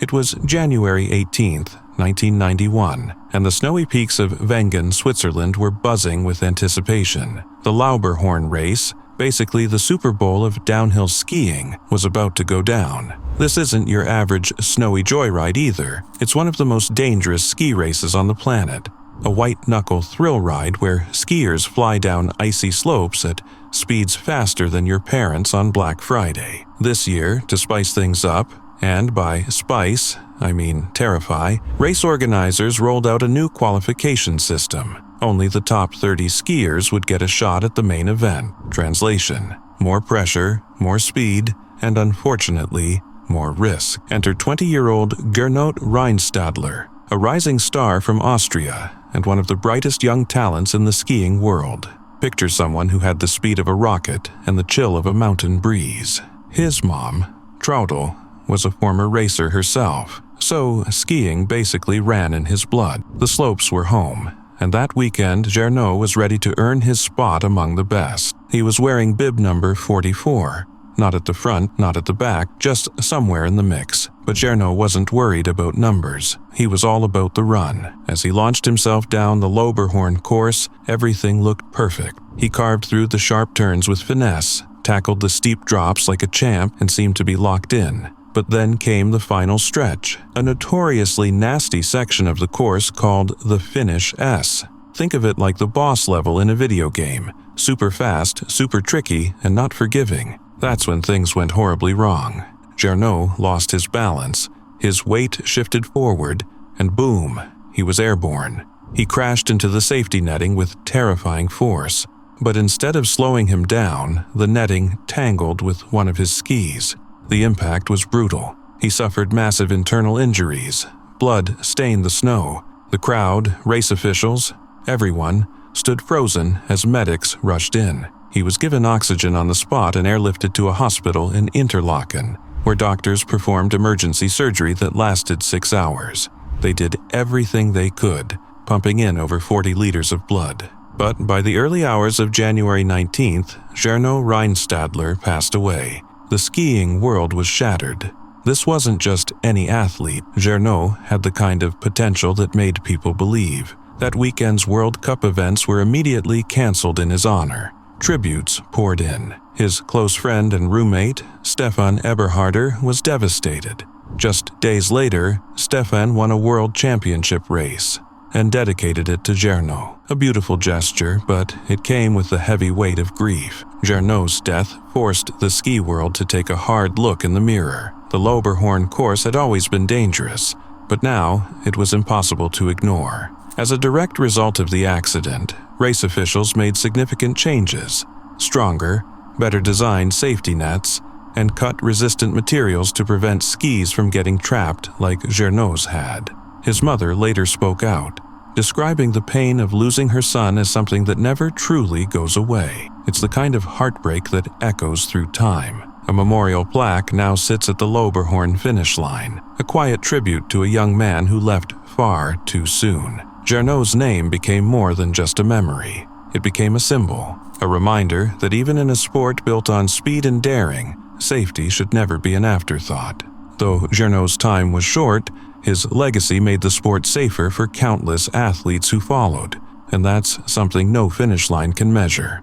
It was January 18th, 1991, and the snowy peaks of Wengen, Switzerland were buzzing with anticipation. The Lauberhorn race, basically the Super Bowl of downhill skiing, was about to go down. This isn't your average snowy joyride either. It's one of the most dangerous ski races on the planet. A white-knuckle thrill ride where skiers fly down icy slopes at speeds faster than your parents on Black Friday. This year, to spice things up, and by spice, I mean terrify, race organizers rolled out a new qualification system. Only the top 30 skiers would get a shot at the main event. Translation: more pressure, more speed, and unfortunately, more risk. Enter 20-year-old Gernot Reinstadler, a rising star from Austria and one of the brightest young talents in the skiing world. Picture someone who had the speed of a rocket and the chill of a mountain breeze. His mom, Traudl, was a former racer herself, so skiing basically ran in his blood. The slopes were home, and that weekend Gernot was ready to earn his spot among the best. He was wearing bib number 44. Not at the front, not at the back, just somewhere in the mix. But Gernot wasn't worried about numbers. He was all about the run. As he launched himself down the Loberhorn course, everything looked perfect. He carved through the sharp turns with finesse, tackled the steep drops like a champ, and seemed to be locked in. But then came the final stretch, a notoriously nasty section of the course called the Finish S. Think of it like the boss level in a video game. Super fast, super tricky, and not forgiving. That's when things went horribly wrong. Gernot lost his balance, his weight shifted forward, and boom, he was airborne. He crashed into the safety netting with terrifying force. But instead of slowing him down, the netting tangled with one of his skis. The impact was brutal. He suffered massive internal injuries. Blood stained the snow. The crowd, race officials, everyone stood frozen as medics rushed in. He was given oxygen on the spot and airlifted to a hospital in Interlaken, where doctors performed emergency surgery that lasted 6 hours. They did everything they could, pumping in over 40 liters of blood. But by the early hours of January 19th, Gernot Reinstadler passed away. The skiing world was shattered. This wasn't just any athlete. Gernot had the kind of potential that made people believe. That weekend's World Cup events were immediately canceled in his honor. Tributes poured in. His close friend and roommate, Stefan Eberharder, was devastated. Just days later, Stefan won a world championship race and dedicated it to Gernot. A beautiful gesture, but it came with the heavy weight of grief. Gernot's death forced the ski world to take a hard look in the mirror. The Loberhorn course had always been dangerous, but now it was impossible to ignore. As a direct result of the accident, race officials made significant changes: stronger, better designed safety nets, and cut-resistant materials to prevent skis from getting trapped like Gernot's had. His mother later spoke out, describing the pain of losing her son as something that never truly goes away. It's the kind of heartbreak that echoes through time. A memorial plaque now sits at the Loberhorn finish line, a quiet tribute to a young man who left far too soon. Gernot's name became more than just a memory. It became a symbol, a reminder that even in a sport built on speed and daring, safety should never be an afterthought. Though Gernot's time was short, his legacy made the sport safer for countless athletes who followed, and that's something no finish line can measure.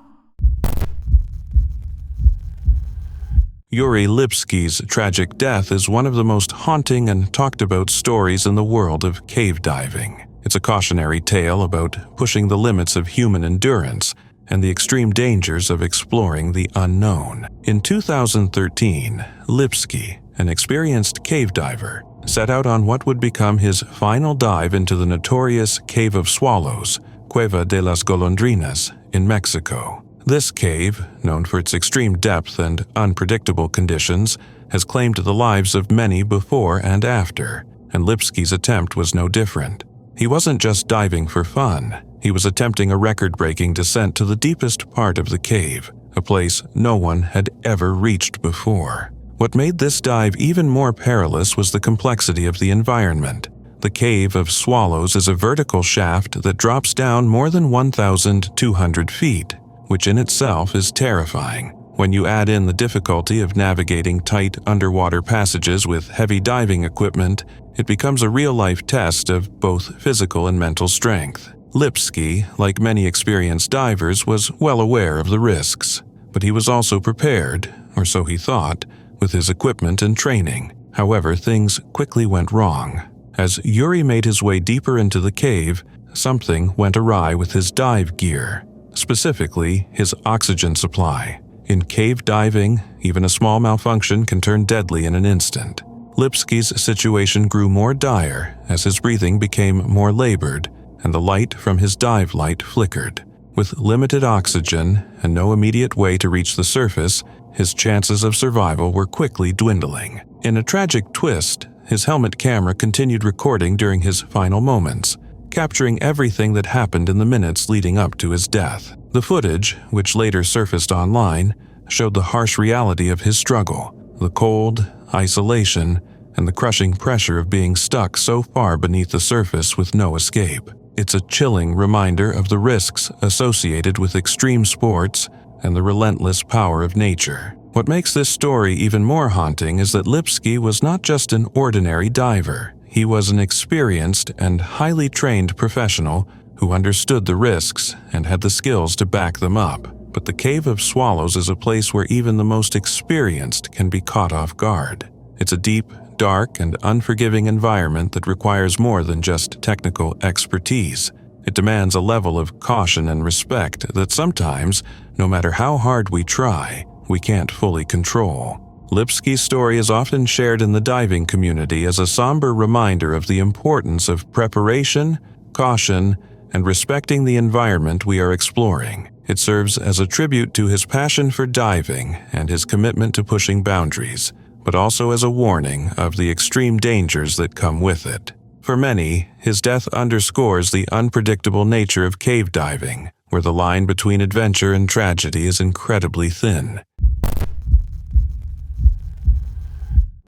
Yuri Lipsky's tragic death is one of the most haunting and talked about stories in the world of cave diving. It's a cautionary tale about pushing the limits of human endurance and the extreme dangers of exploring the unknown. In 2013, Lipsky, an experienced cave diver, set out on what would become his final dive into the notorious Cave of Swallows, Cueva de las Golondrinas, in Mexico. This cave, known for its extreme depth and unpredictable conditions, has claimed the lives of many before and after, and Lipsky's attempt was no different. He wasn't just diving for fun. He was attempting a record-breaking descent to the deepest part of the cave, a place no one had ever reached before. What made this dive even more perilous was the complexity of the environment. The Cave of Swallows is a vertical shaft that drops down more than 1,200 feet, which in itself is terrifying. When you add in the difficulty of navigating tight underwater passages with heavy diving equipment, it becomes a real-life test of both physical and mental strength. Lipsky, like many experienced divers, was well aware of the risks, but he was also prepared, or so he thought, with his equipment and training. However, things quickly went wrong. As Yuri made his way deeper into the cave, something went awry with his dive gear, specifically his oxygen supply. In cave diving, even a small malfunction can turn deadly in an instant. Lipsky's situation grew more dire as his breathing became more labored and the light from his dive light flickered. With limited oxygen and no immediate way to reach the surface, his chances of survival were quickly dwindling. In a tragic twist, his helmet camera continued recording during his final moments, capturing everything that happened in the minutes leading up to his death. The footage, which later surfaced online, showed the harsh reality of his struggle. The cold, isolation, and the crushing pressure of being stuck so far beneath the surface with no escape. It's a chilling reminder of the risks associated with extreme sports and the relentless power of nature. What makes this story even more haunting is that Lipsky was not just an ordinary diver. He was an experienced and highly trained professional who understood the risks and had the skills to back them up. But the Cave of Swallows is a place where even the most experienced can be caught off guard. It's a deep, dark, and unforgiving environment that requires more than just technical expertise. It demands a level of caution and respect that sometimes, no matter how hard we try, we can't fully control. Lipsky's story is often shared in the diving community as a somber reminder of the importance of preparation, caution, and respecting the environment we are exploring. It serves as a tribute to his passion for diving and his commitment to pushing boundaries, but also as a warning of the extreme dangers that come with it. For many, his death underscores the unpredictable nature of cave diving, where the line between adventure and tragedy is incredibly thin.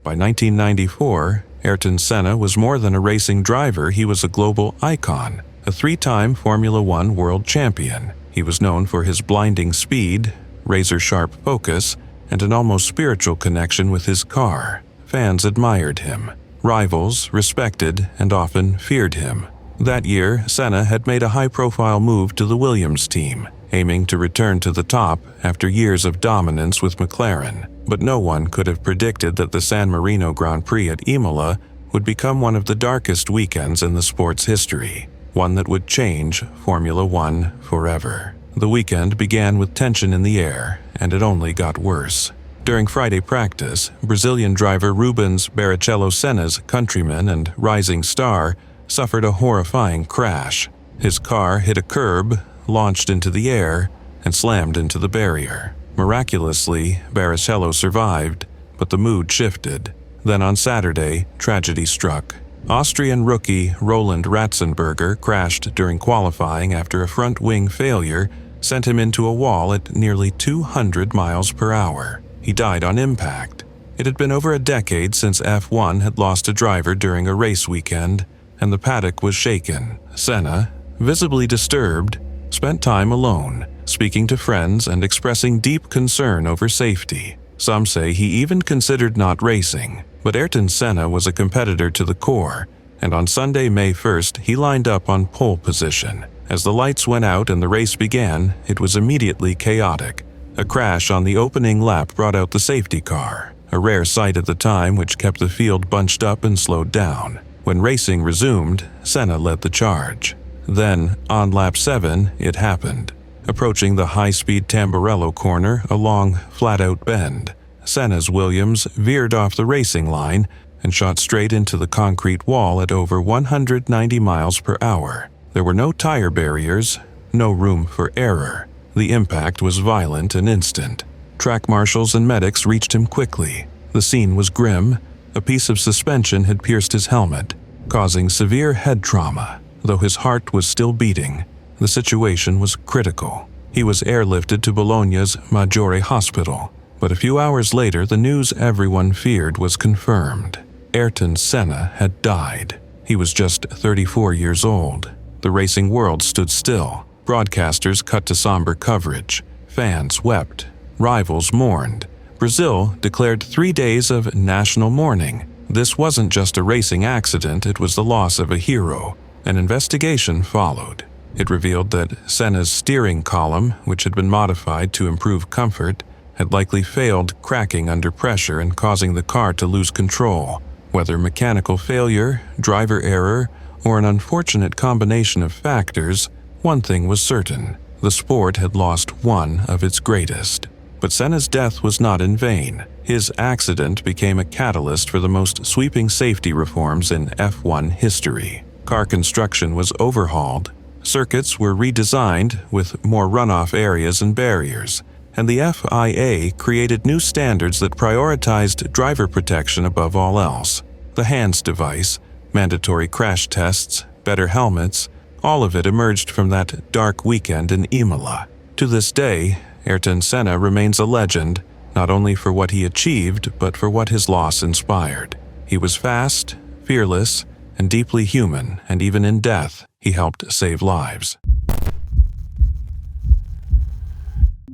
By 1994, Ayrton Senna was more than a racing driver, he was a global icon, a three-time Formula One world champion. He was known for his blinding speed, razor-sharp focus, and an almost spiritual connection with his car. Fans admired him. Rivals respected and often feared him. That year, Senna had made a high-profile move to the Williams team, aiming to return to the top after years of dominance with McLaren. But no one could have predicted that the San Marino Grand Prix at Imola would become one of the darkest weekends in the sport's history, one that would change Formula One forever. The weekend began with tension in the air, and it only got worse. During Friday practice, Brazilian driver Rubens Barrichello Senna's countryman and rising star suffered a horrifying crash. His car hit a curb, launched into the air, and slammed into the barrier. Miraculously, Barrichello survived, but the mood shifted. Then on Saturday, tragedy struck. Austrian rookie Roland Ratzenberger crashed during qualifying after a front wing failure sent him into a wall at nearly 200 miles per hour. He died on impact. It had been over a decade since F1 had lost a driver during a race weekend, and the paddock was shaken. Senna, visibly disturbed, spent time alone, speaking to friends and expressing deep concern over safety. Some say he even considered not racing. But Ayrton Senna was a competitor to the core, and on Sunday, May 1st, he lined up on pole position. As the lights went out and the race began, it was immediately chaotic. A crash on the opening lap brought out the safety car, a rare sight at the time which kept the field bunched up and slowed down. When racing resumed, Senna led the charge. Then, on lap 7, it happened. Approaching the high-speed Tamburello corner, a long, flat-out bend, Senna's Williams veered off the racing line and shot straight into the concrete wall at over 190 miles per hour. There were no tire barriers, no room for error. The impact was violent and instant. Track marshals and medics reached him quickly. The scene was grim. A piece of suspension had pierced his helmet, causing severe head trauma. Though his heart was still beating, the situation was critical. He was airlifted to Bologna's Maggiore Hospital. But a few hours later, the news everyone feared was confirmed. Ayrton Senna had died. He was just 34 years old. The racing world stood still. Broadcasters cut to somber coverage. Fans wept. Rivals mourned. Brazil declared 3 days of national mourning. This wasn't just a racing accident, it was the loss of a hero. An investigation followed. It revealed that Senna's steering column, which had been modified to improve comfort, had likely failed, cracking under pressure and causing the car to lose control. Whether mechanical failure, driver error, or an unfortunate combination of factors, one thing was certain: the sport had lost one of its greatest. But Senna's death was not in vain. His accident became a catalyst for the most sweeping safety reforms in F1 history. Car construction was overhauled, circuits were redesigned with more runoff areas and barriers, and the FIA created new standards that prioritized driver protection above all else. The HANDS device, mandatory crash tests, better helmets, all of it emerged from that dark weekend in Imola. To this day, Ayrton Senna remains a legend, not only for what he achieved, but for what his loss inspired. He was fast, fearless, and deeply human, and even in death, he helped save lives.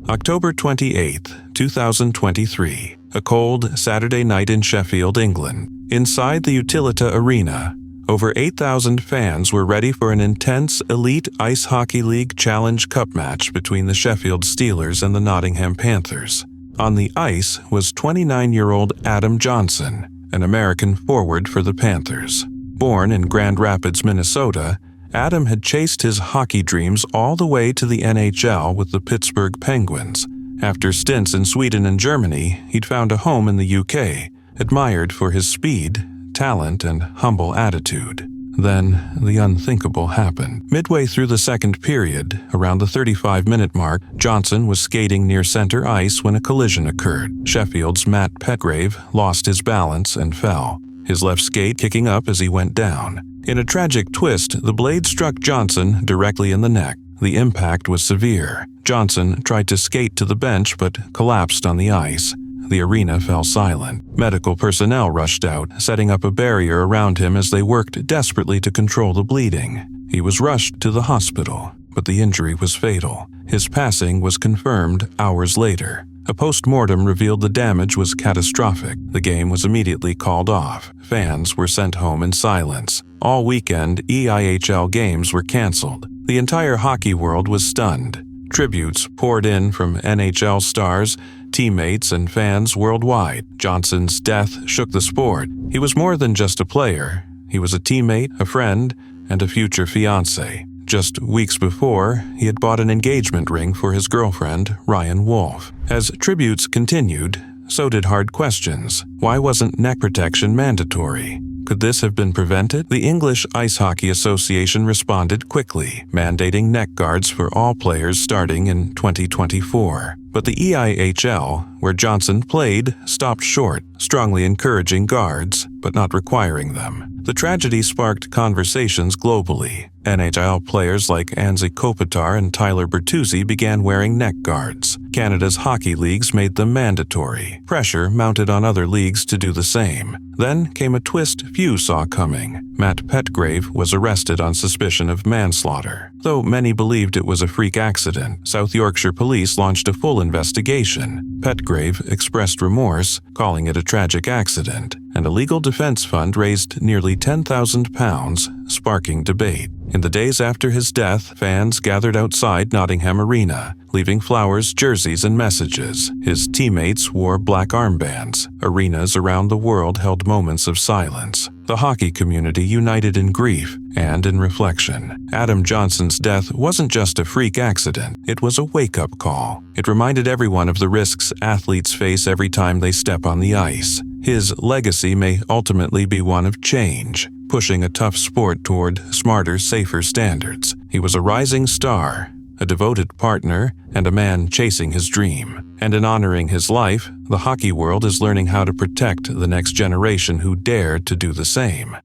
October 28, 2023, a cold Saturday night in Sheffield, England. Inside the Utilita Arena, over 8,000 fans were ready for an intense Elite Ice Hockey League Challenge Cup match between the Sheffield Steelers and the Nottingham Panthers. On the ice was 29-year-old Adam Johnson, an American forward for the Panthers. Born in Grand Rapids, Minnesota, Adam had chased his hockey dreams all the way to the NHL with the Pittsburgh Penguins. After stints in Sweden and Germany, he'd found a home in the UK, admired for his speed, talent, and humble attitude. Then, the unthinkable happened. Midway through the second period, around the 35-minute mark, Johnson was skating near center ice when a collision occurred. Sheffield's Matt Petgrave lost his balance and fell, his left skate kicking up as he went down. In a tragic twist, the blade struck Johnson directly in the neck. The impact was severe. Johnson tried to skate to the bench but collapsed on the ice. The arena fell silent. Medical personnel rushed out, setting up a barrier around him as they worked desperately to control the bleeding. He was rushed to the hospital, but the injury was fatal. His passing was confirmed hours later. A post-mortem revealed the damage was catastrophic. The game was immediately called off. Fans were sent home in silence. All weekend, EIHL games were canceled. The entire hockey world was stunned. Tributes poured in from NHL stars, teammates, and fans worldwide. Johnson's death shook the sport. He was more than just a player. He was a teammate, a friend, and a future fiancé. Just weeks before, he had bought an engagement ring for his girlfriend, Ryan Wolf. As tributes continued, so did hard questions. Why wasn't neck protection mandatory? Could this have been prevented? The English Ice Hockey Association responded quickly, mandating neck guards for all players starting in 2024. But the EIHL, where Johnson played, stopped short, strongly encouraging guards, but not requiring them. The tragedy sparked conversations globally. NHL players like Anze Kopitar and Tyler Bertuzzi began wearing neck guards. Canada's hockey leagues made them mandatory. Pressure mounted on other leagues to do the same. Then came a twist few saw coming. Matt Petgrave was arrested on suspicion of manslaughter. Though many believed it was a freak accident, South Yorkshire police launched a full investigation. Petgrave expressed remorse, calling it a tragic accident, and a legal defense fund raised nearly £10,000, sparking debate. In the days after his death, fans gathered outside Nottingham Arena, leaving flowers, jerseys, and messages. His teammates wore black armbands. Arenas around the world held moments of silence. The hockey community united in grief and in reflection. Adam Johnson's death wasn't just a freak accident, it was a wake-up call. It reminded everyone of the risks athletes face every time they step on the ice. His legacy may ultimately be one of change, pushing a tough sport toward smarter, safer standards. He was a rising star, a devoted partner, and a man chasing his dream. And in honoring his life, the hockey world is learning how to protect the next generation who dare to do the same.